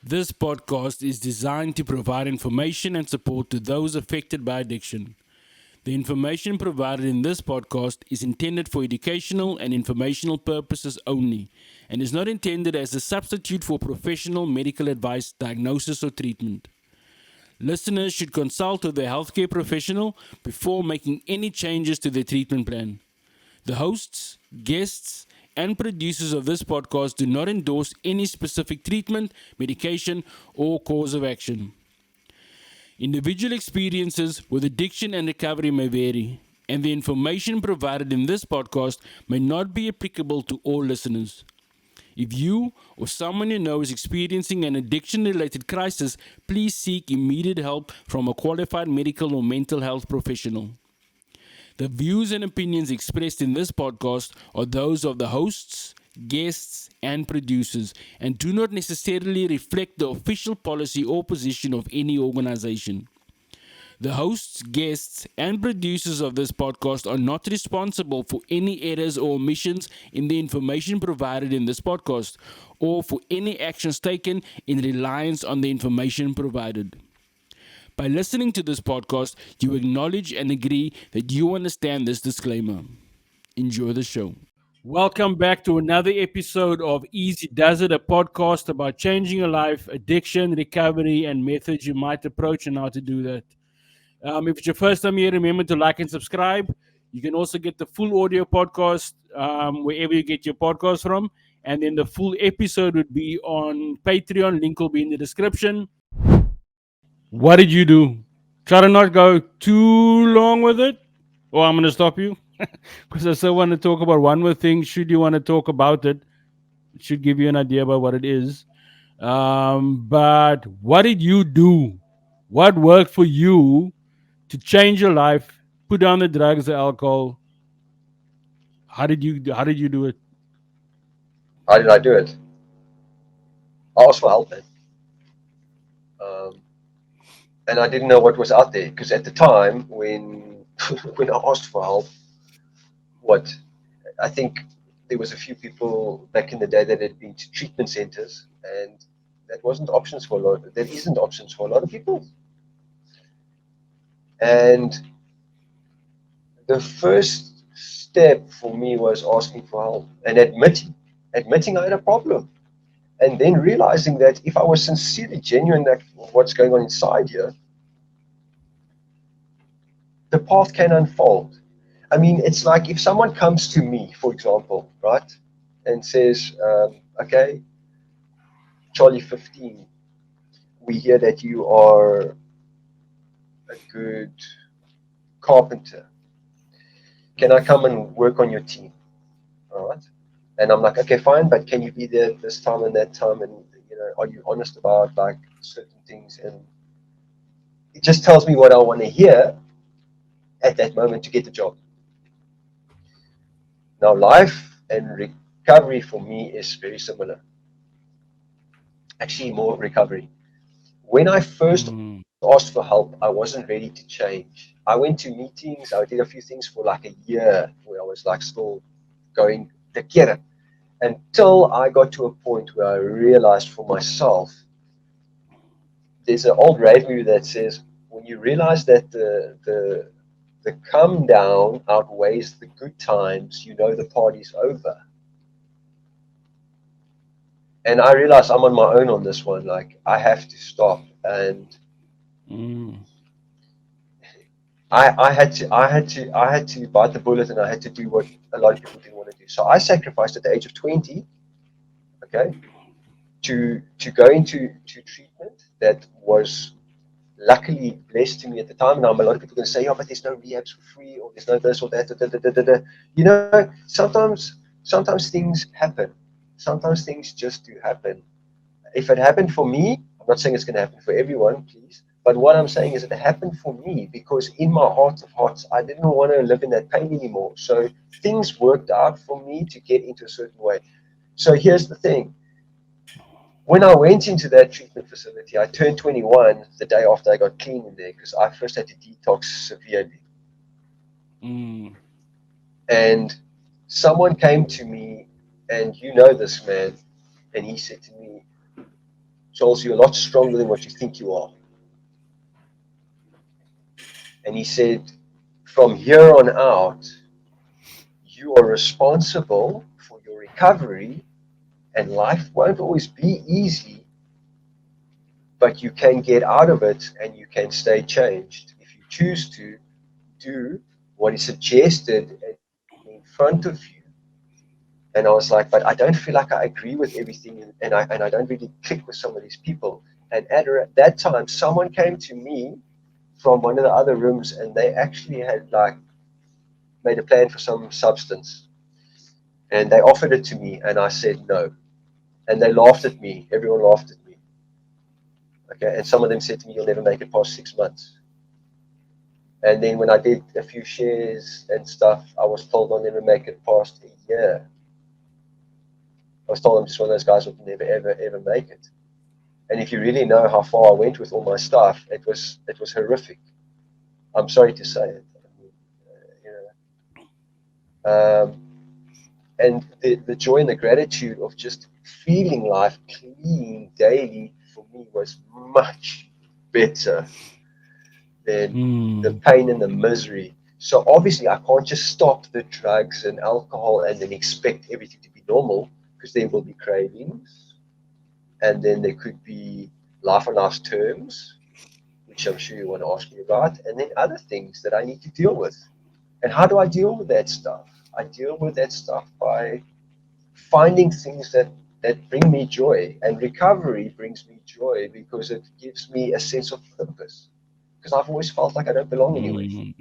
This podcast is designed to provide information and support to those affected by addiction. The information provided in this podcast is intended for educational and informational purposes only and is not intended as a substitute for professional medical advice, diagnosis, or treatment. Listeners should consult with their healthcare professional before making any changes to their treatment plan. The hosts, guests, and producers of this podcast do not endorse any specific treatment, medication, or course of action. Individual experiences with addiction and recovery may vary, and the information provided in this podcast may not be applicable to all listeners. If you or someone you know is experiencing an addiction related crisis, please seek immediate help from a qualified medical or mental health professional. The views and opinions expressed in this podcast are those of the hosts, guests, and producers and do not necessarily reflect the official policy or position of any organization. The hosts, guests, and producers of this podcast are not responsible for any errors or omissions in the information provided in this podcast or for any actions taken in reliance on the information provided. By listening to this podcast, you acknowledge and agree that you understand this disclaimer. Enjoy the show. Welcome back to another episode of Easy Does It, a podcast about changing your life, addiction, recovery, and methods you might approach and how to do that. If it's your first time here, remember to like and subscribe. You can also get the full audio podcast wherever you get your podcast from. And then the full episode would be on Patreon. Link will be in the description. What did you do? Try to not go too long with it, or I'm going to stop you because I still want to talk about one more thing. Should you want to talk about it, it should give you an idea about what it is. But what did you do? What worked for you to change your life? Put down the drugs, the alcohol. How did you do it? How did I do it? I asked for help, man. Um, and I didn't know what was out there because at the time when when I asked for help, what I think there was a few people back in the day that had been to treatment centers, and that wasn't options for a lot. That isn't options for a lot of people. And the first step for me was asking for help and admitting I had a problem, and then realizing that if I was sincerely genuine that what's going on inside here, the path can unfold. I mean, it's like if someone comes to me, for example, right, and says, okay, Charlie 15, we hear that you are a good carpenter. Can I come and work on your team? All right. And I'm like, okay, fine, but can you be there this time and that time? And, are you honest about like certain things? And it just tells me what I want to hear at that moment to get the job. Now, life and recovery for me is very similar. Actually, more recovery. When I first Mm, asked for help, I wasn't ready to change. I went to meetings, I did a few things for like a year where I was like still going to get it until I got to a point where I realized for myself. There's an old rave movie that says when you realize that the come down outweighs the good times, you know the party's over. And I realize I'm on my own on this one. Like I have to stop, and mm, I had to bite the bullet, and I had to do what a lot of people didn't want to do. So I sacrificed at the age of 20, okay, to go into treatment that was luckily blessed to me at the time. Now a lot of people are going to say, "Yeah, but there's no rehabs for free, or there's no this or that." Da, da, da, da, da. You know, sometimes things happen. Sometimes things just do happen. If it happened for me, I'm not saying it's going to happen for everyone, please. But what I'm saying is it happened for me because in my heart of hearts, I didn't want to live in that pain anymore. So things worked out for me to get into a certain way. So here's the thing. When I went into that treatment facility, I turned 21 the day after I got clean in there because I first had to detox severely. mm, And someone came to me, and you know this man, and he said to me, Charles, you're a lot stronger than what you think you are. And he said, from here on out, you are responsible for your recovery, and life won't always be easy, but you can get out of it and you can stay changed if you choose to do what is suggested in front of you. And I was like, but I don't feel like I agree with everything, and I don't really click with some of these people. And at that time, someone came to me from one of the other rooms, and they actually had like made a plan for some substance, and they offered it to me, and I said no, and they laughed at me. Everyone laughed at me. Okay, and some of them said to me, "You'll never make it past 6 months." And then when I did a few shares and stuff, I was told I'll never make it past a year. I was told I'm just one of those guys who will never, ever, ever make it. And if you really know how far I went with all my stuff, it was horrific. I'm sorry to say it. And the joy and the gratitude of just feeling life clean daily for me was much better than the pain and the misery. So obviously I can't just stop the drugs and alcohol and then expect everything to be normal, because there will be cravings, and then there could be life on life's terms, which I'm sure you want to ask me about, and then other things that I need to deal with. And how do I deal with that stuff? I deal with that stuff by finding things that bring me joy, and recovery brings me joy because it gives me a sense of purpose, because I've always felt like I don't belong anywhere.